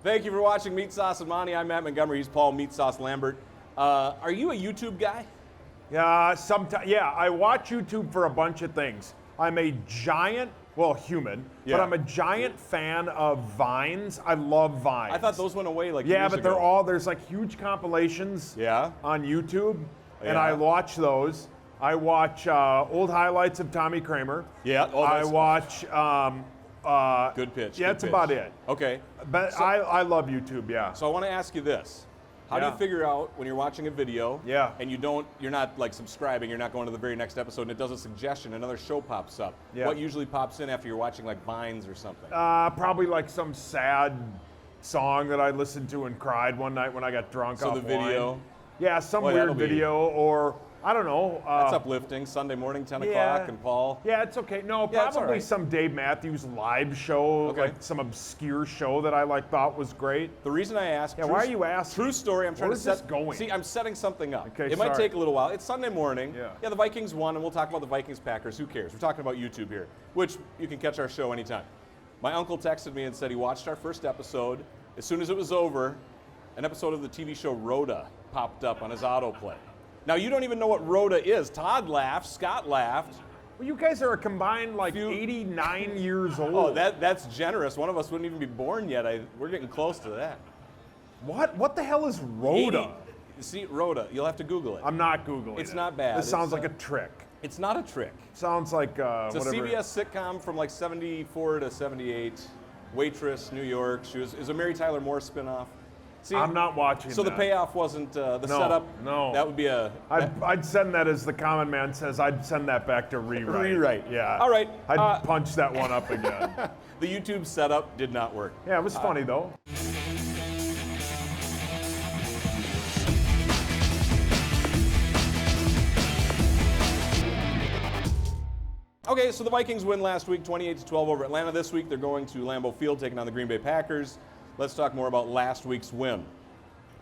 Thank you for watching Meatsauce Monty. I'm Matt Montgomery. He's Paul Meatsauce Lambert. Are you a YouTube guy? Yeah, sometimes. Yeah, I watch YouTube for a bunch of things. I'm a giant, human, but I'm a giant fan of Vines. I love Vines. I thought those went away like years ago. Yeah, but there's like huge compilations on YouTube, and I watch those. I watch old highlights of Tommy Kramer. Yeah. I watch... good pitch. Yeah, that's about it. Okay. But so, I love YouTube, yeah. So I want to ask you this. How do you figure out when you're watching a video and you're not like subscribing, you're not going to the very next episode and it does a suggestion, another show pops up. Yeah. What usually pops in after you're watching like Vines or something? Probably like some sad song that I listened to and cried one night when I got drunk off the video? wine. Yeah, some weird video or... I don't know. That's uplifting. Sunday morning, 10 o'clock, and Paul. Yeah, it's okay. No, probably some Dave Matthews live show, like some obscure show that I thought was great. The reason I asked. Yeah, why are you asking? True story. I'm trying to set. Where's this going? See, I'm setting something up. Okay, it might take a little while. It's Sunday morning. Yeah, the Vikings won, and we'll talk about the Vikings Packers. Who cares? We're talking about YouTube here, which you can catch our show anytime. My uncle texted me and said he watched our first episode. As soon as it was over, an episode of the TV show Rhoda popped up on his autoplay. Now, you don't even know what Rhoda is. Todd laughed. Scott laughed. Well, you guys are a combined 89 years old. Oh, that's generous. One of us wouldn't even be born yet. We're getting close to that. What the hell is Rhoda? See, Rhoda, you'll have to Google it. I'm not Googling it. It's not bad. This sounds like a trick. It's not a trick. Sounds like it's a CBS sitcom from 74 to 78. Waitress, New York. She was a Mary Tyler Moore spinoff. See, I'm not watching So that. The payoff wasn't the setup? No. That would be I'd send that, as the common man says, I'd send that back to rewrite. Rewrite. Yeah. All right. I'd punch that one up again. The YouTube setup did not work. Yeah, it was funny though. Okay, so the Vikings win last week, 28-12 over Atlanta. This week they're going to Lambeau Field, taking on the Green Bay Packers. Let's talk more about last week's win.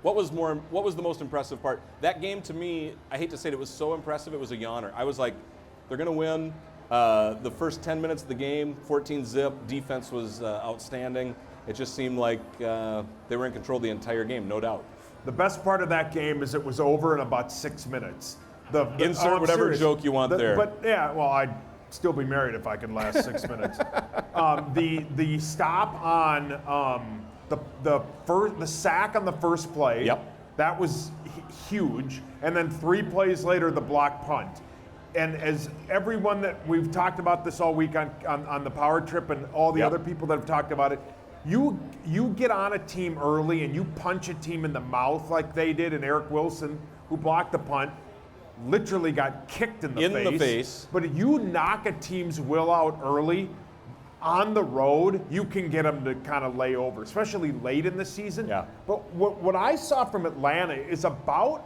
What was the most impressive part? That game, to me, I hate to say it was so impressive, it was a yawner. I was like, they're going to win. The first 10 minutes of the game, 14-zip, defense was outstanding. It just seemed like they were in control the entire game, no doubt. The best part of that game is it was over in about 6 minutes. Insert whatever joke you want there. But yeah, I'd still be married if I could last 6 minutes. The stop on the sack on the first play. Yep. That was huge. And then 3 plays later, the block punt. And as everyone that we've talked about this all week on the power trip and all the other people that have talked about it, you get on a team early and you punch a team in the mouth like they did, and Eric Wilson, who blocked the punt, literally got kicked in the face. But you knock a team's will out early on the road, you can get them to kind of lay over, especially late in the season. Yeah. But what I saw from Atlanta is about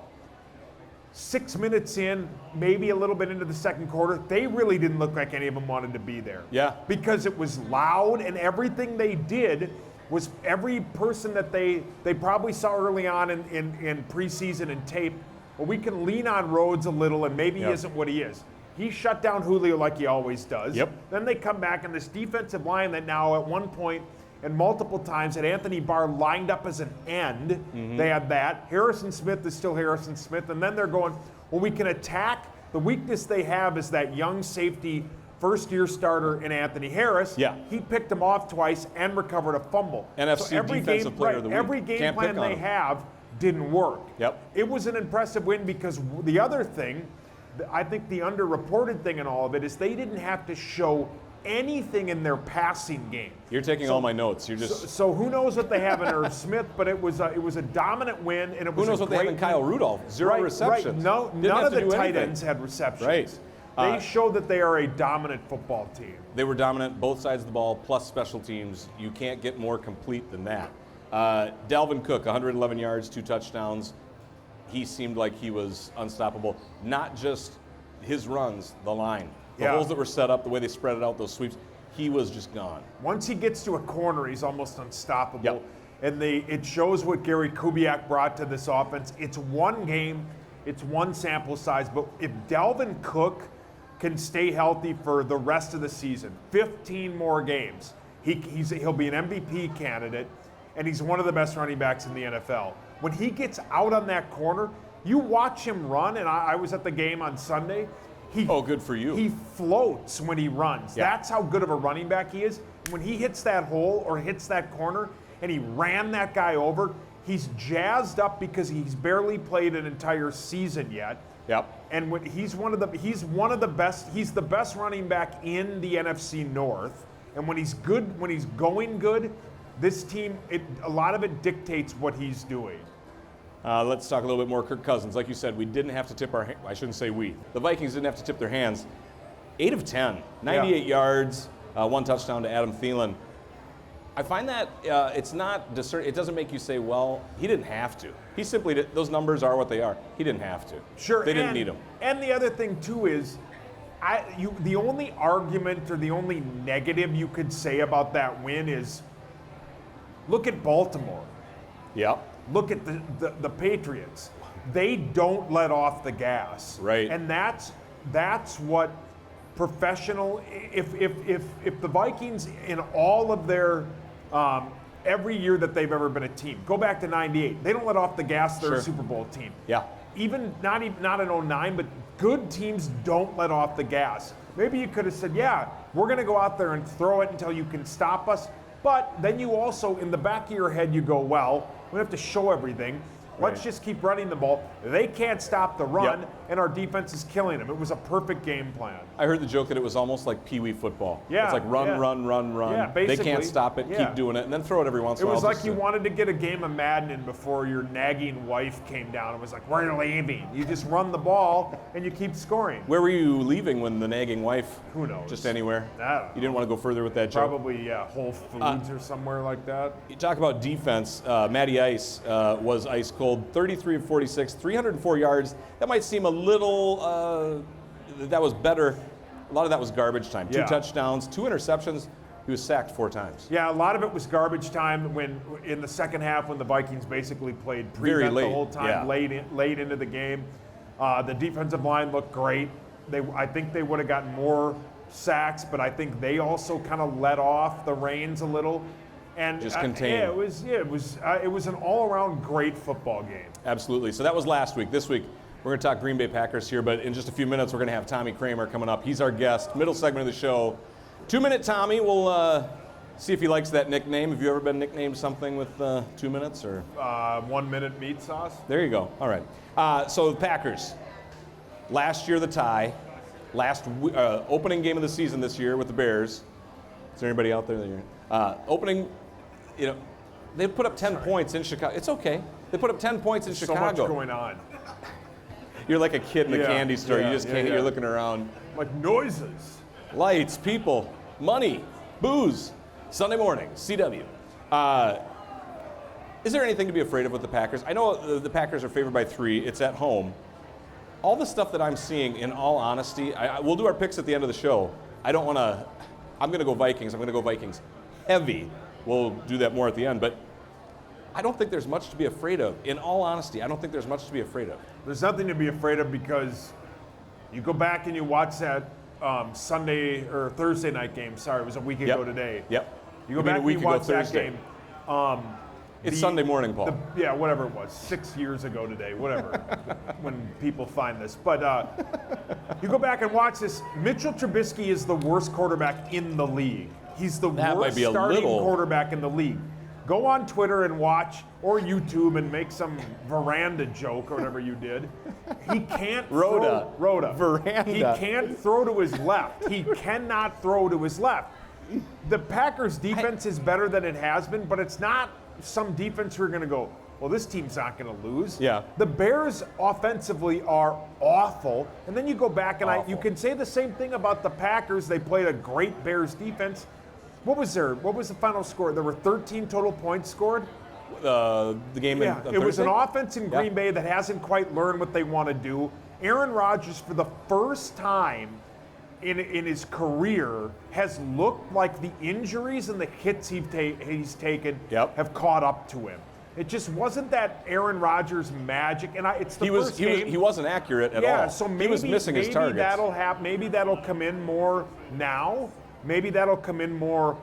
6 minutes in, maybe a little bit into the second quarter, they really didn't look like any of them wanted to be there. Yeah. Because it was loud, and everything they did was every person that they probably saw early on in preseason and tape. Well, we can lean on Rhodes a little, and maybe he isn't what he is. He shut down Julio like he always does. Yep. Then they come back, and this defensive line that now at one point and multiple times had Anthony Barr lined up as an end. Mm-hmm. They had that. Harrison Smith is still Harrison Smith. And then they're going, well, we can attack. The weakness they have is that young safety first-year starter in Anthony Harris. Yeah. He picked him off twice and recovered a fumble. NFC Defensive Player of the Week. Every game plan they have didn't work. Yep. It was an impressive win because the other thing, I think the underreported thing in all of it is they didn't have to show anything in their passing game. You're taking all my notes. You're just so who knows what they have in Irv Smith, but it was a dominant win, and it was who knows what they have in Kyle Rudolph? Zero receptions. Right. No, none of the tight ends had receptions. Right. They showed that they are a dominant football team. They were dominant both sides of the ball plus special teams. You can't get more complete than that. Dalvin Cook, 111 yards, 2 touchdowns. He seemed like he was unstoppable. Not just his runs, the line. The holes that were set up, the way they spread it out, those sweeps, he was just gone. Once he gets to a corner, he's almost unstoppable. Yep. And it shows what Gary Kubiak brought to this offense. It's one game, it's one sample size, but if Dalvin Cook can stay healthy for the rest of the season, 15 more games, he'll be an MVP candidate. and he's one of the best running backs in the NFL. When he gets out on that corner, you watch him run, and I was at the game on Sunday. Good for you. He floats when he runs. Yeah. That's how good of a running back he is. When he hits that hole or hits that corner, and he ran that guy over, he's jazzed up because he's barely played an entire season yet. Yep. And he's one of the best. He's the best running back in the NFC North. And when he's good, when he's going good, this team, a lot of it dictates what he's doing. Let's talk a little bit more Kirk Cousins. Like you said, we didn't have to tip our. I shouldn't say we. The Vikings didn't have to tip their hands. 8 of 10, 98 yards, 1 touchdown to Adam Thielen. I find that it's not discern. It doesn't make you say, well, he didn't have to. He simply did. Those numbers are what they are. He didn't have to. Sure, they didn't need him. And the other thing too is, the only argument or the only negative you could say about that win is, look at Baltimore. Yep. Look at the Patriots. They don't let off the gas. Right. And that's what professional. If the Vikings in all of their every year that they've ever been a team, go back to '98. They don't let off the gas. They're a Super Bowl team. Yeah. Even not in '09, but good teams don't let off the gas. Maybe you could have said, yeah, we're going to go out there and throw it until you can stop us. But then you also, in the back of your head, you go, well, we have to show everything. Let's just keep running the ball. They can't stop the run, and our defense is killing them. It was a perfect game plan. I heard the joke that it was almost like Pee Wee football. Yeah, it's like run. Yeah, They basically. can't stop it. Yeah. Keep doing it, and then throw it every once in It a while. was like you wanted to get a game of Madden in before your nagging wife came down and was like, we're leaving. You just run the ball, and you keep scoring. Where were you leaving when the nagging wife? Who knows? Just anywhere? I don't know. You didn't want to go further with that joke? Probably, Whole Foods or somewhere like that. You talk about defense. Matty Ice was ice cold, 33 of 46, 304 yards. That might seem a little, that was better. A lot of that was garbage time. 2 touchdowns, 2 interceptions. He was sacked 4 times. Yeah, a lot of it was garbage time when in the second half when the Vikings basically played prevent the whole time, late into the game. The defensive line looked great. I think they would have gotten more sacks, but I think they also kind of let off the reins a little. And just contained. It was an all-around great football game. Absolutely. So that was last week. This week, we're going to talk Green Bay Packers here, but in just a few minutes, we're going to have Tommy Kramer coming up. He's our guest, middle segment of the show. 2-minute Tommy. We'll see if he likes that nickname. Have you ever been nicknamed something with 2 minutes? Or 1 minute meat sauce. There you go. All right. So the Packers, last year the tie, opening game of the season this year with the Bears. Is there anybody out there that opening? They put up 10 points in Chicago. It's okay. They put up 10 points in Chicago. So much going on. You're like a kid in a candy store. You just can't. You're looking around. Like noises. Lights, people, money, booze. Sunday morning, CW. Is there anything to be afraid of with the Packers? I know the Packers are favored by 3. It's at home. All the stuff that I'm seeing, in all honesty, we'll do our picks at the end of the show. I don't want to. I'm going to go Vikings. I'm going to go Vikings heavy. We'll do that more at the end, but I don't think there's much to be afraid of. In all honesty, I don't think there's much to be afraid of. There's nothing to be afraid of because you go back and you watch that Sunday or Thursday night game. Sorry, it was a week ago today. Yep. You go back and you watch that game. It's Sunday morning, Paul. Whatever it was, 6 years ago today, whatever, when people find this. But you go back and watch this. Mitchell Trubisky is the worst quarterback in the league. He's the worst starting quarterback in the league. Go on Twitter and watch, or YouTube, and make some veranda joke or whatever you did. He can't Rhoda. Veranda. He can't throw to his left. He cannot throw to his left. The Packers' defense is better than it has been, but it's not some defense who are going to go, well, this team's not going to lose. Yeah. The Bears offensively are awful. And then you go back and you can say the same thing about the Packers. They played a great Bears defense. What was the final score? There were 13 total points scored. The game on Thursday? It was an offense in Green Bay that hasn't quite learned what they want to do. Aaron Rodgers, for the first time in his career, has looked like the injuries and the hits he's taken have caught up to him. It just wasn't that Aaron Rodgers magic, and it's the first game. He wasn't accurate at all. Yeah, so maybe, he was missing his targets. That'll happen. Maybe that'll come in more now. Maybe that'll come in more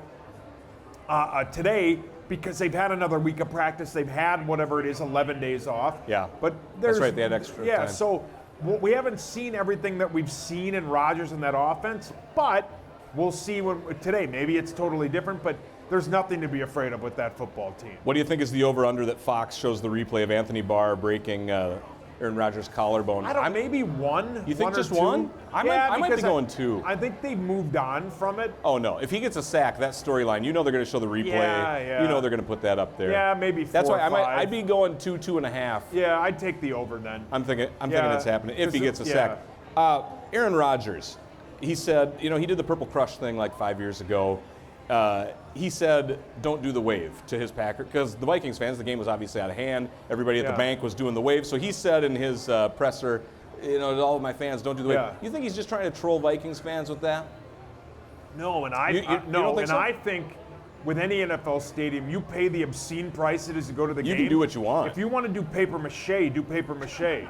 today. because they've had another week of practice. They've had whatever it is, 11 days off. Yeah. But there's, that's right. They had extra yeah, time. so we haven't seen everything that we've seen in Rodgers in that offense, but we'll see today. Maybe it's totally different, but there's nothing to be afraid of with that football team. What do you think is the over-under that Fox shows the replay of Anthony Barr breaking Aaron Rodgers' collarbone? Maybe one. You think one just or two? one? I might be going two. I think they've moved on from it. Oh, no. If he gets a sack, that storyline, you know they're going to show the replay. Yeah. You know they're going to put that up there. Yeah, maybe 4 That's why or 5. I'd be going 2.5. Yeah, I'd take the over then. I'm thinking it's happening if he gets a sack. Aaron Rodgers, he said, he did the Purple Crush thing like 5 years ago. He said, don't do the wave to his Packer, because the Vikings fans, the game was obviously out of hand. Everybody at the bank was doing the wave. So he said in his presser, to all of my fans, don't do the wave. You think he's just trying to troll Vikings fans with that? No, and you don't think so? I think with any NFL stadium, you pay the obscene price it is to go to the game. You can do what you want. If you want to do paper mache, do paper mache.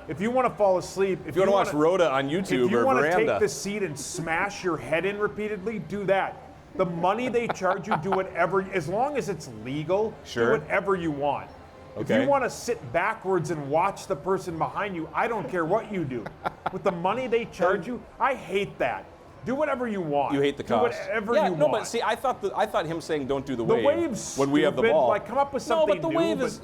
If you want to fall asleep, if you want to watch Rhoda on YouTube if you or want Veranda, to take the seat and smash your head in repeatedly, do that. The money they charge you, do whatever, as long as it's legal, do whatever you want. Okay. If you want to sit backwards and watch the person behind you, I don't care what you do. With the money they charge you, I hate that. Do whatever you want. You hate the cost. Do whatever you want. But see, I thought him saying don't do the wave wave's when we have the stupid. ball. Like, come up with something No, but the wave is,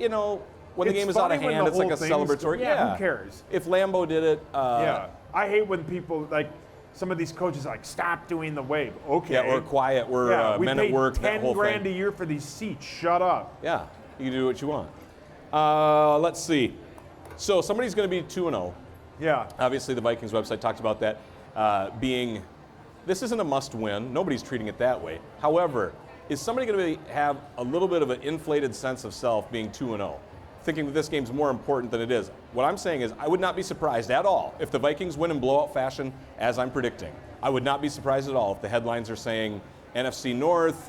when the game is out of hand, it's like a celebratory. Yeah, who cares? If Lambeau did it. I hate when people, like, some of these coaches are like, stop doing the wave. Okay. Yeah, or quiet. We're men at work. We paid $10,000 a year for these seats. Shut up. Yeah, you can do what you want. Let's see. So somebody's going to be 2-0. Yeah. Obviously, the Vikings website talks about that being. This isn't a must-win. Nobody's treating it that way. However, is somebody going to have a little bit of an inflated sense of self being 2-0? Thinking that this game's more important than it is. What I'm saying is I would not be surprised at all if the Vikings win in blowout fashion, as I'm predicting. I would not be surprised at all if the headlines are saying NFC North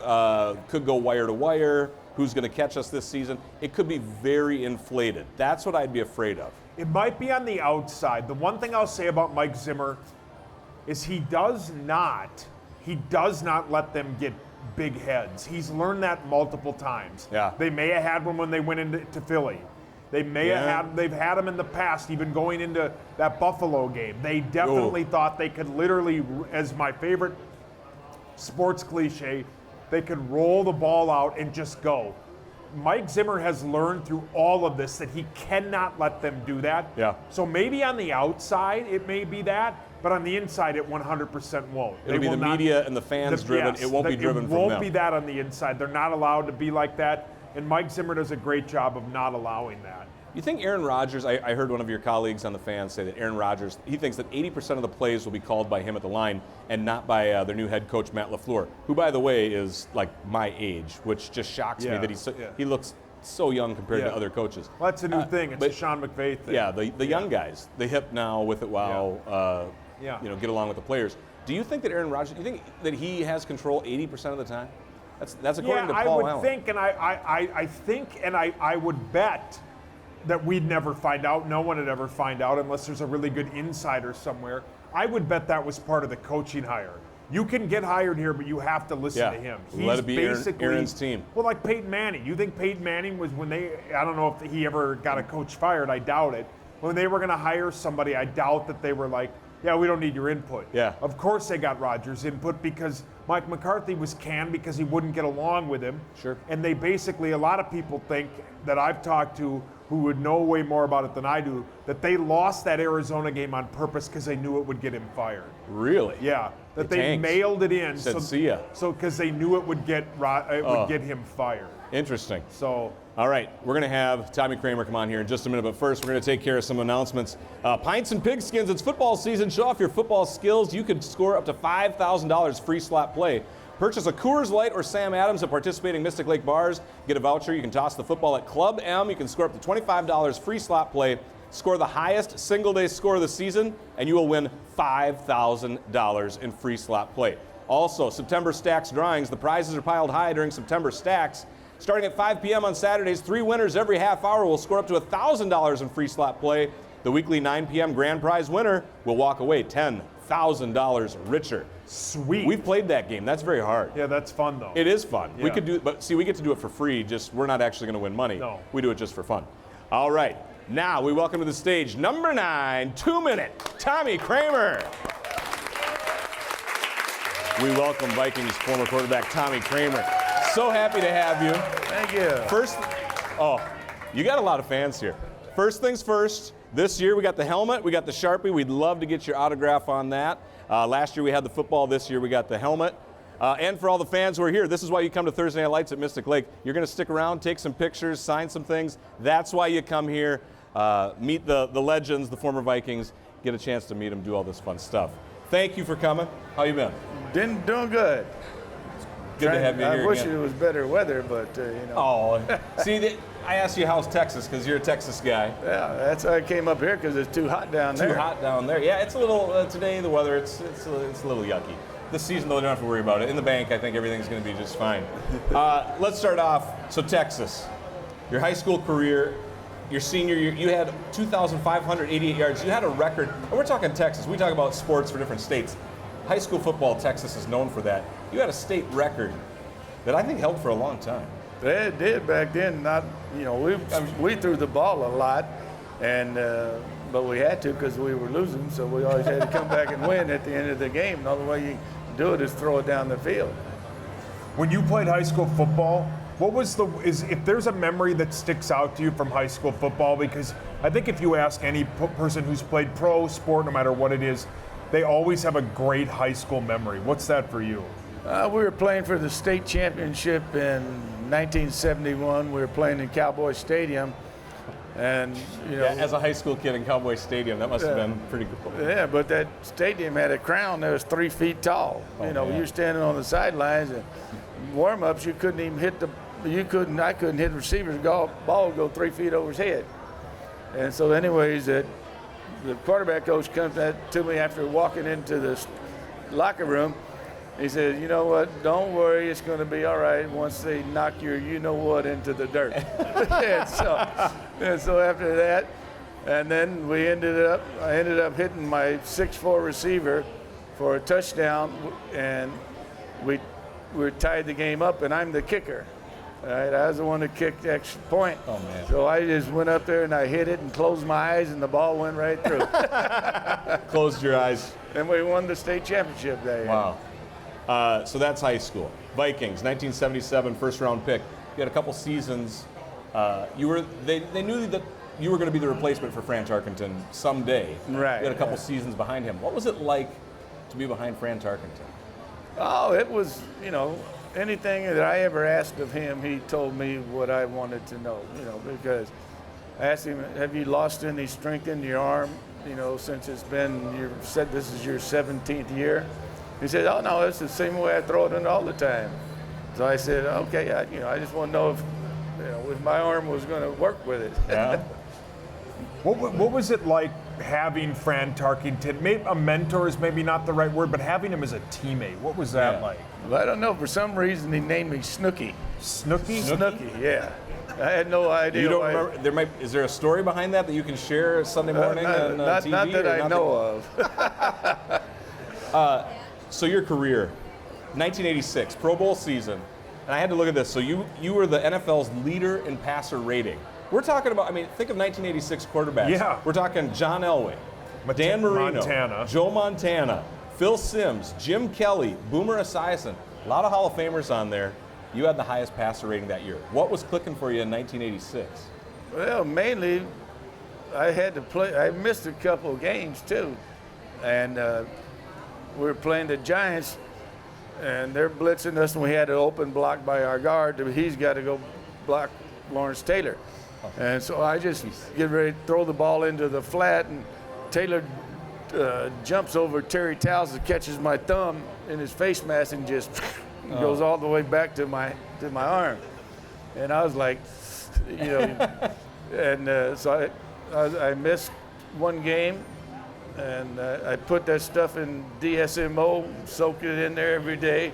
could go wire to wire, who's going to catch us this season. It could be very inflated. That's what I'd be afraid of. It might be on the outside. The one thing I'll say about Mike Zimmer is he does not let them get big heads. He's learned that multiple times. Yeah. They may have had one when they went into Philly. They've had him in the past, even going into that Buffalo game. They definitely thought they could literally, as my favorite sports cliche, they could roll the ball out and just go. Mike Zimmer has learned through all of this that he cannot let them do that. Yeah. So maybe on the outside it may be that, but on the inside it 100% won't. It'll be the media and the fans driven. It won't be driven from them. It won't be that on the inside. They're not allowed to be like that, and Mike Zimmer does a great job of not allowing that. You think Aaron Rodgers, I heard one of your colleagues on the fans say that Aaron Rodgers, he thinks that 80% of the plays will be called by him at the line and not by their new head coach, Matt LaFleur, who, by the way, is like my age, which just shocks me that he looks so young compared to other coaches. Well, that's a new thing. It's a Sean McVay thing. Yeah, the young guys, the hip now with it get along with the players. Do you think that Aaron Rodgers, do you think that he has control 80% of the time? That's according to Paul Allen. I would think, and I think, and I would bet that we'd never find out. No one would ever find out unless there's a really good insider somewhere. I would bet that was part of the coaching hire. You can get hired here, but you have to listen to him. He's let it be basically Aaron's team. Well, like Peyton Manning. You think Peyton Manning was when I don't know if he ever got a coach fired. I doubt it. When they were going to hire somebody, I doubt that they were like, yeah, we don't need your input. Yeah. Of course they got Rodgers' input because Mike McCarthy was canned because he wouldn't get along with him. Sure. And they basically, a lot of people think that I've talked to who would know way more about it than I do, that they lost that Arizona game on purpose because they knew it would get him fired. Really? Yeah. That they mailed it in. Said, see ya. So because they knew it would get him fired. Interesting. So. All right, we're going to have Tommy Kramer come on here in just a minute, but first we're going to take care of some announcements. Pints and Pigskins, it's football season. Show off your football skills. You could score up to $5,000 free slot play. Purchase a Coors Light or Sam Adams at participating Mystic Lake bars. Get a voucher. You can toss the football at Club M. You can score up to $25 free slot play. Score the highest single-day score of the season, and you will win $5,000 in free slot play. Also, September Stacks drawings. The prizes are piled high during September Stacks. Starting at 5 p.m. on Saturdays, 3 winners every half hour will score up to $1,000 in free slot play. The weekly 9 p.m. grand prize winner will walk away $10,000, $1,000 richer. Sweet. We've played that game. That's very hard. Yeah, that's fun though. It is fun. We Yeah. could do, but see, we get to do it for free. Just we're not actually going to win money. No. We do it just for fun. All right. Now we welcome to the stage number 9, 2-minute, Tommy Kramer. We welcome Vikings former quarterback Tommy Kramer. So happy to have you. Thank you. First, you got a lot of fans here. First things first, this year we got the helmet, we got the Sharpie. We'd love to get your autograph on that. Last year we had the football, this year we got the helmet. And for all the fans who are here, this is why you come to Thursday Night Lights at Mystic Lake. You're going to stick around, take some pictures, sign some things. That's why you come here, meet the legends, the former Vikings, get a chance to meet them, do all this fun stuff. Thank you for coming. How you been? Doing good. Good to have you here I wish again. it was better weather, but you know. Oh, see, I asked you how's Texas because you're a Texas guy. Yeah, that's why I came up here because it's too hot down there. Too hot down there. Yeah, it's a little today. The weather, it's a little yucky. This season, though, you don't have to worry about it. In the bank, I think everything's going to be just fine. Let's start off. So Texas, your high school career, your senior year, you had 2,588 yards. You had a record. And we're talking Texas. We talk about sports for different states. High school football, Texas is known for that. You had a state record that I think held for a long time. It did back then. Not, you know, we threw the ball a lot, and but we had to because we were losing. So we always had to come back and win at the end of the game. The only way you do it is throw it down the field. When you played high school football, what was if there's a memory that sticks out to you from high school football? Because I think if you ask any person who's played pro sport, no matter what it is, they always have a great high school memory. What's that for you? We were playing for the state championship in 1971. We were playing in Cowboy Stadium, and you know, Yeah, as a high school kid in Cowboy Stadium, that must have been pretty cool. yeah, but that stadium had a crown that was 3 feet tall. Oh, you know, man. you're standing on the sidelines and warm-ups. You couldn't even hit I couldn't hit the receiver's ball would go 3 feet over his head. And so, anyways, the quarterback coach comes to me after walking into the locker room. He said, "You know what? Don't worry, it's going to be all right once they knock your you-know-what into the dirt." and so after that, and then I ended up hitting my 6'4" receiver for a touchdown, and we tied the game up, and I'm the kicker. All right, I was the one that kicked the extra point. Oh, man. So I just went up there and I hit it and closed my eyes, and the ball went right through. Closed your eyes. And we won the state championship that year. Wow. So that's high school. Vikings, 1977, first round pick. You had a couple seasons. They knew that you were going to be the replacement for Fran Tarkenton someday. Right, You had a couple yeah. seasons behind him. What was it like to be behind Fran Tarkenton? Oh, it was, you know, anything that I ever asked of him, he told me what I wanted to know, you know, because I asked him, have you lost any strength in your arm, you know, since it's been, you said this is your 17th year? He said, oh, no, it's the same way I throw it in all the time. So I said, okay, I just want to know if my arm was going to work with it. Yeah. What was it like having Fran Tarkenton? A mentor is maybe not the right word, but having him as a teammate. What was that Yeah. like? Well, I don't know. For some reason, he named me Snooky. Snooky? Snooky, yeah. I had no idea. You don't why. remember? Is there a story behind that you can share Sunday morning on not TV? that or I nothing? know of. So your career, 1986, Pro Bowl season, and I had to look at this. So you were the NFL's leader in passer rating. We're talking about, think of 1986 quarterbacks. Yeah. We're talking John Elway, Dan Marino, Montana. Joe Montana, Phil Simms, Jim Kelly, Boomer Esiason. A lot of Hall of Famers on there. You had the highest passer rating that year. What was clicking for you in 1986? Well, mainly, I had to play. I missed a couple of games too, and we were playing the Giants, and they're blitzing us, and we had an open block by our guard. He's got to go block Lawrence Taylor, and so I just get ready to throw the ball into the flat, and Taylor jumps over Terry Towles and catches my thumb in his face mask and just goes all the way back to my arm, and I was like, you know, and so I missed one game, and I put that stuff in DSMO, soaked it in there every day,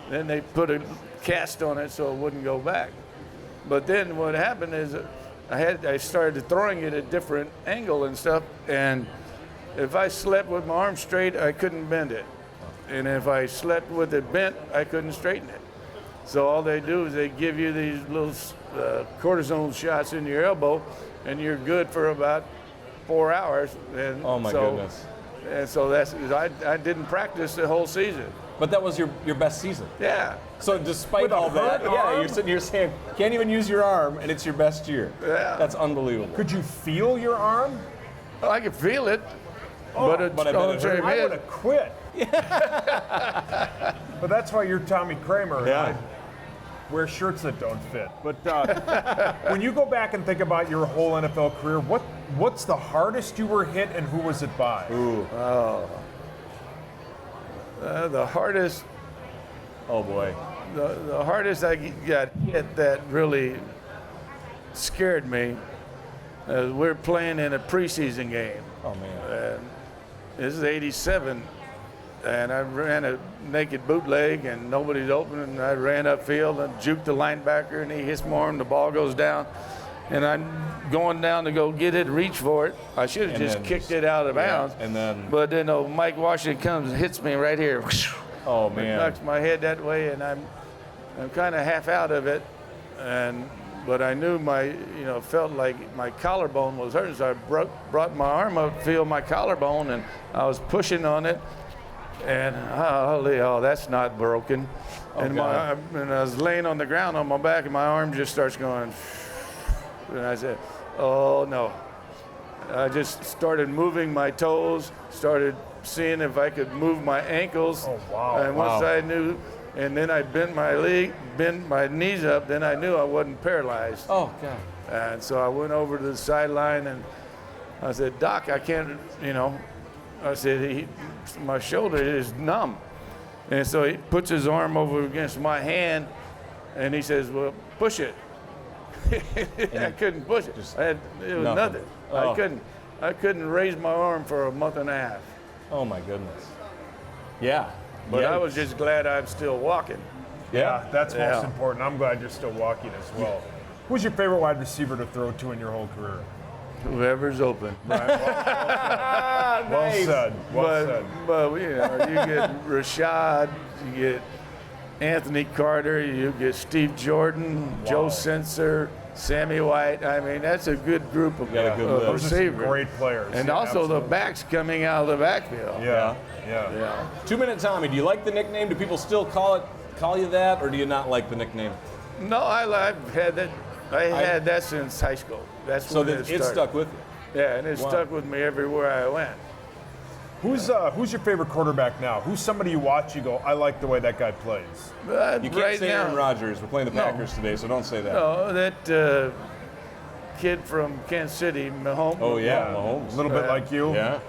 then they put a cast on it so it wouldn't go back. But then what happened is I started throwing it at a different angle and stuff, and If I slept with my arm straight, I couldn't bend it. And if I slept with it bent, I couldn't straighten it. So all they do is they give you these little cortisone shots in your elbow, and you're good for about 4 hours. And Oh my goodness. And so I didn't practice the whole season. But that was your best season. Yeah. So despite With a all that, hurt yeah, arm? you're sitting here saying, can't even use your arm, and it's your best year. Yeah. That's unbelievable. Could you feel your arm? Well, I could feel it, but it's but I bet going it to hurt. I would head. have quit. But that's why you're Tommy Kramer. Yeah. And I wear shirts that don't fit. But when you go back and think about your whole NFL career, what's the hardest you were hit, and who was it by? Ooh. The hardest. Oh boy. The hardest I got hit that really scared me. We're playing in a preseason game. Oh man. And this is '87, and I ran a naked bootleg, and nobody's open, and I ran upfield and juked the linebacker, and he hits my arm, the ball goes down, and I'm going down to go get it, reach for it. I should have And just then kicked it out of bounds. And then. But then Mike Washington comes and hits me right here. Oh It man. knocks my head that way, and I'm kind of half out of it, but I knew felt like my collarbone was hurting, so I brought my arm up, feel my collarbone, and I was pushing on it, and that's not broken. Oh, and God. and I was laying on the ground on my back, and my arm just starts going, and I said, oh no. I just started moving my toes, started seeing if I could move my ankles. Oh, wow. And once I knew, and then I bent my knees up, then I knew I wasn't paralyzed. Oh god. And so I went over to the sideline and I said, Doc, I can't, I said, my shoulder is numb. And so he puts his arm over against my hand and he says, well, push it. I couldn't push it. It was nothing. Oh. I couldn't raise my arm for a month and a half. Oh my goodness. Yeah. But Yeah. I was just glad I'm still walking. Yeah, that's most Yeah. important. I'm glad you're still walking as well. Who's your favorite wide receiver to throw to in your whole career? Whoever's open. Well said. Well said. But you get Rashad, you get Anthony Carter, you get Steve Jordan, Joe Sensor, Sammy White. I mean, that's a good group of got a good list. Those are some receivers. great players. And Yeah, also the absolutely. backs coming out of the backfield. Yeah. Yeah. 2 Minute Tommy, do you like the nickname? Do people still call you that, or do you not like the nickname? No, I've had that. I had that since high school. That's So when then it it started. stuck with you. Yeah, and it Wow. stuck with me everywhere I went. Who's your favorite quarterback now? Who's somebody you watch, you go, I like the way that guy plays? You can't right say now, Aaron Rodgers. We're playing the Packers today, so don't say that. No, that kid from Kansas City, Mahomes. Oh yeah, A Mahomes. little bit like you. Yeah.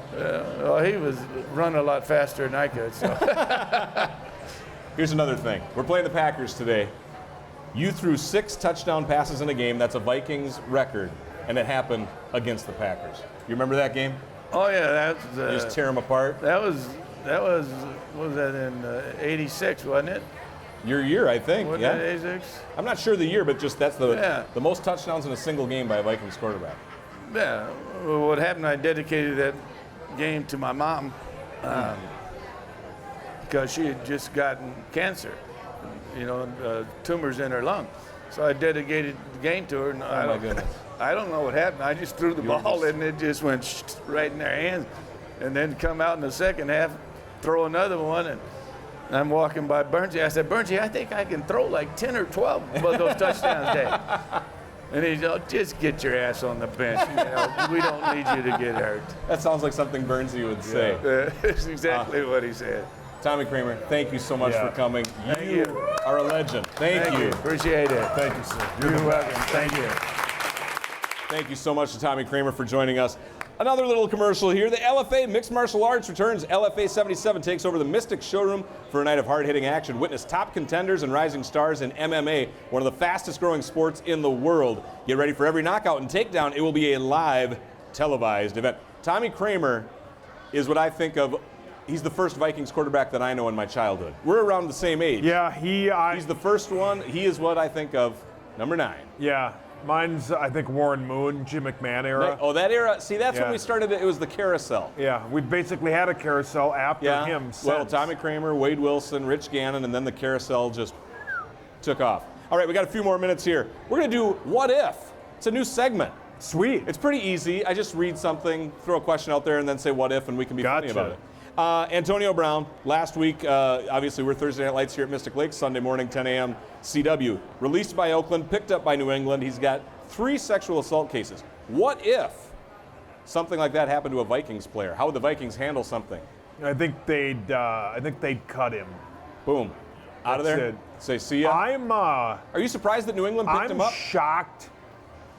Well, he was running a lot faster than I could. So. Here's another thing. We're playing the Packers today. You threw 6 touchdown passes in a game. That's a Vikings record, and it happened against the Packers. You remember that game? Oh yeah, You just tear them apart. that was was that in '86, wasn't it? Your year, I think. Wasn't Yeah. it '86? I'm not sure the year, but just that's the Yeah. the most touchdowns in a single game by a Vikings quarterback. Yeah. Well, what happened? I dedicated that game to my mom because she had just gotten cancer, tumors in her lung. So I dedicated the game to her. And Oh my goodness. I don't know what happened. I just threw the were ball just- and it just went right in their hands, and then come out in the second half, throw another one, and I'm walking by Bernsey. I said, Bernsey, I think I can throw like 10 or 12 of those touchdowns today. And he said, just get your ass on the bench. We don't need you to get hurt. That sounds like something Bernsey would say. That's exactly what he said. Tommy Kramer, thank you so much Yeah. for coming. Thank You you. are a legend. Thank you. Appreciate it. Thank you, sir. You're welcome. Thank you. Thank you so much to Tommy Kramer for joining us. Another little commercial here. The LFA Mixed Martial Arts returns. LFA 77 takes over the Mystic Showroom for a night of hard-hitting action. Witness top contenders and rising stars in MMA, one of the fastest-growing sports in the world. Get ready for every knockout and takedown. It will be a live, televised event. Tommy Kramer is what I think of. He's the first Vikings quarterback that I know in my childhood. We're around the same age. Yeah, He's the first one. He is what I think of number 9. yeah. Mine's, I think, Warren Moon, Jim McMahon era. Oh, that era. See, that's when Yeah. we started. It was the carousel. Yeah, we basically had a carousel after him. Well, since. Tommy Kramer, Wade Wilson, Rich Gannon, and then the carousel just took off. All right, we got a few more minutes here. We're going to do What If? It's a new segment. Sweet. It's pretty easy. I just read something, throw a question out there, and then say what if, and we can be funny Gotcha. about it. Antonio Brown, last week, obviously we're Thursday Night Lights here at Mystic Lake, Sunday morning, 10 a.m. CW. Released by Oakland, picked up by New England. He's got 3 sexual assault cases. What if something like that happened to a Vikings player? How would the Vikings handle something? I think they'd cut him. Boom. Out of That's there. it. Say, see ya. Are you surprised that New England picked him I'm up? shocked.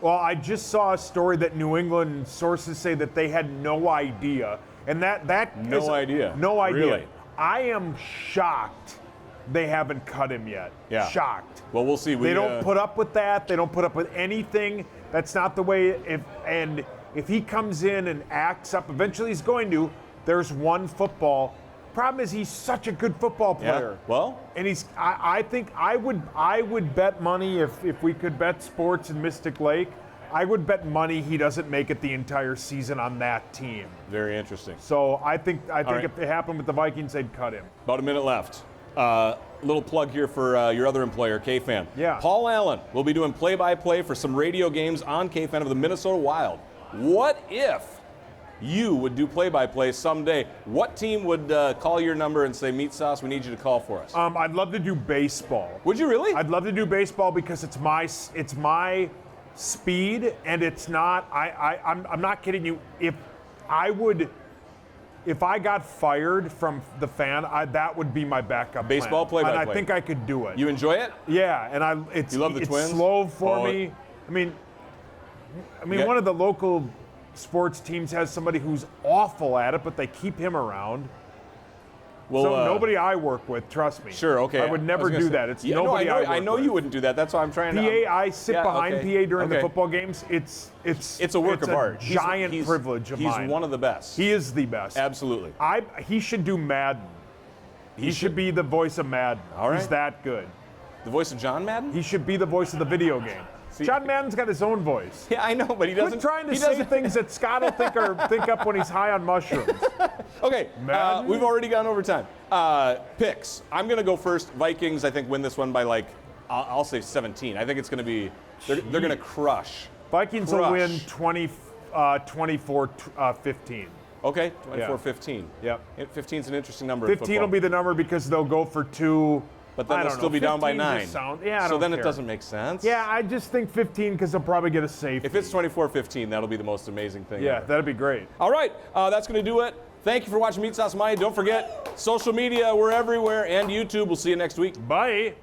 Well, I just saw a story that New England sources say that they had no idea, and that No is- idea. no idea. Really? I am shocked they haven't cut him yet. Yeah. Shocked. Well, we'll see. They don't put up with that. They don't put up with anything. That's not the way. If he comes in and acts up, eventually he's going to. There's one football. Problem is he's such a good football player. Yeah. Well, And I think I would bet money if we could bet sports in Mystic Lake, I would bet money he doesn't make it the entire season on that team. very interesting. So I think right. if it happened with the Vikings, they'd cut him. About a minute left. Little plug here for your other employer, K-Fan. Yeah. Paul Allen will be doing play-by-play for some radio games on K-Fan of the Minnesota Wild. What if you would do play-by-play someday? What team would call your number and say, Meatsauce, we need you to call for us? I'd love to do baseball. Would you really? I'd love to do baseball because it's my speed, and it's not. I'm not kidding you. If I got fired from the Fan, that would be my backup. Baseball plan. And play-by-play. I think I could do it. You enjoy it? Yeah, and You love the it's Twins? slow for Oh, me. I mean, got- one of the local sports teams has somebody who's awful at it, but they keep him around. Well, So nobody I work with, trust me. Sure, okay. I would never was gonna do say- that. It's Yeah, no, nobody I work I know with. you wouldn't do that. That's why I'm trying to. PA, I sit Yeah, behind okay. PA during the Okay. football games. It's a work of art. Giant He's- privilege of mine. He's one of the best. He is the best. Absolutely. He should do Madden. He should be the voice of Madden. All right. He's that good. The voice of John Madden? He should be the voice of the video game. John Madden's got his own voice. Yeah, I know, but he doesn't. Quit trying to he say doesn't- things that Scott will think up when he's high on mushrooms. Okay, Madden? we've already gone over time. Picks. I'm going to go first. Vikings, I think, win this one by I'll say 17. I think it's going to be, they're going to crush. Vikings will win 24-15. Okay, 24-15. Yep. 15 is an interesting number. in 15 will football. be the number because they'll go for 2. But then I they'll don't still know, be down by 15 9. just I so don't then care. it doesn't make sense. Yeah, I just think 15 because they'll probably get a safety. If it's 24-15, that'll be the most amazing thing Yeah, ever. that'd be great. All right, that's going to do it. Thank you for watching Meatsauce Monty. Don't forget, social media, we're everywhere, and YouTube. We'll see you next week. Bye.